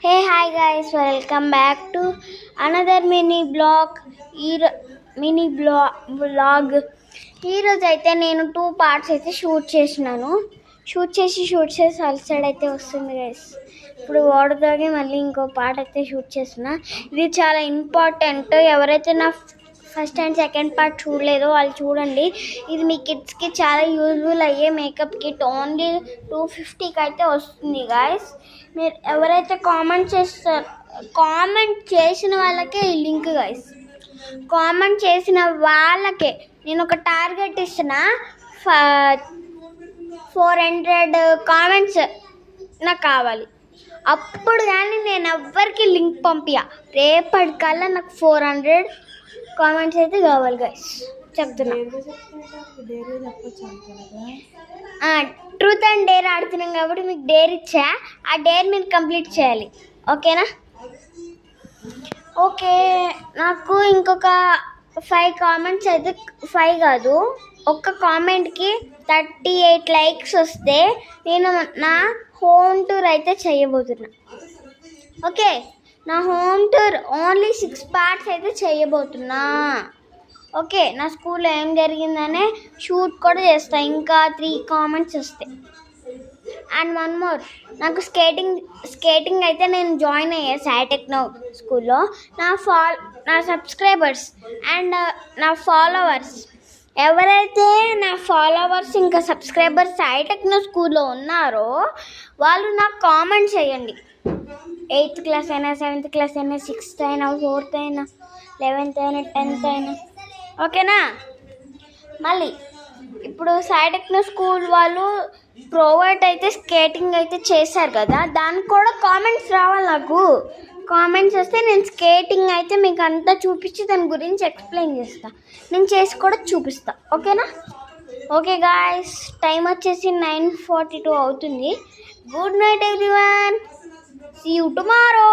Hey, hi guys, welcome back to another mini blog. Mini blog ఈరోజు అయితే నేను 2 parts అయితే షూట్ చేసి అలసట అయితే వస్తుంది గైస్. ఇప్పుడు వాడుతాగే మళ్ళీ ఇంకో పార్ట్ అయితే షూట్ చేసిన. ఇది చాలా ఇంపార్టెంట్. ఎవరైతే నా ఫస్ట్ అండ్ సెకండ్ పార్ట్ చూడలేదో వాళ్ళు చూడండి. ఇది మీ కిడ్స్కి చాలా యూజ్ఫుల్ అయ్యే మేకప్ కిట్. ఓన్లీ 250కి అయితే వస్తుంది గాయస్. మీరు ఎవరైతే కామెంట్ చేసిన వాళ్ళకే ఈ లింక్ గాయస్. కామెంట్ చేసిన వాళ్ళకే నేను ఒక టార్గెట్ ఇస్తున్న. 400 కామెంట్స్ నాకు కావాలి. అప్పుడు కానీ నేను ఎవ్వరికి లింక్ పంపియా. రేపటికల్లా నాకు 400 కామెంట్స్ అయితే కావాలి గైస్. చెప్తున్నా, ట్రూత్ అండ్ డేర్ ఆడుతున్నాం కాబట్టి మీకు డేర్ ఇచ్చా. ఆ డేర్ మీరు కంప్లీట్ చేయాలి. ఓకేనా? ఓకే, నాకు ఇంకొక 5 కామెంట్స్ అయితే 5 కాదు, ఒక్క కామెంట్కి 38 లైక్స్ వస్తే నేను నా హోమ్ టూర్ అయితే చేయబోతున్నా. ఓకే, నా హోమ్ టూర్ ఓన్లీ 6 పార్ట్స్ అయితే చేయబోతున్నా. ఓకే, నా స్కూల్లో ఏం జరిగిందనే షూట్ కూడా చేస్తా. ఇంకా 3 కామెంట్స్ వస్తాయి. అండ్ వన్ మోర్, నాకు స్కేటింగ్ అయితే నేను జాయిన్ అయ్యా సాయి టెక్నో స్కూల్లో. నా సబ్స్క్రైబర్స్ అండ్ నా ఫాలోవర్స్ ఎవరైతే నా ఫాలోవర్స్ ఇంకా సబ్స్క్రైబర్స్ సాయి టెక్నో స్కూల్లో ఉన్నారో వాళ్ళు నాకు కామెంట్ చేయండి. 8th క్లాస్ అయినా, 7th క్లాస్ అయినా, 6th అయినా, 4th అయినా, 11th అయినా, 10th అయినా. ఓకేనా? మళ్ళీ ఇప్పుడు సాయి టెక్నో స్కూల్ వాళ్ళు ప్రొవైడ్ అయితే స్కేటింగ్ అయితే చేశారు కదా, దానికి కూడా కామెంట్స్ రావాలి. నాకు కామెంట్స్ వస్తే నేను స్కేటింగ్ అయితే మీకు అంతా చూపించి దాని గురించి ఎక్స్ప్లెయిన్ చేస్తా. నేను చేసి కూడా చూపిస్తా. ఓకేనా? ఓకే గాయస్, టైం వచ్చేసి 9:42 అవుతుంది. Good night everyone. See you tomorrow.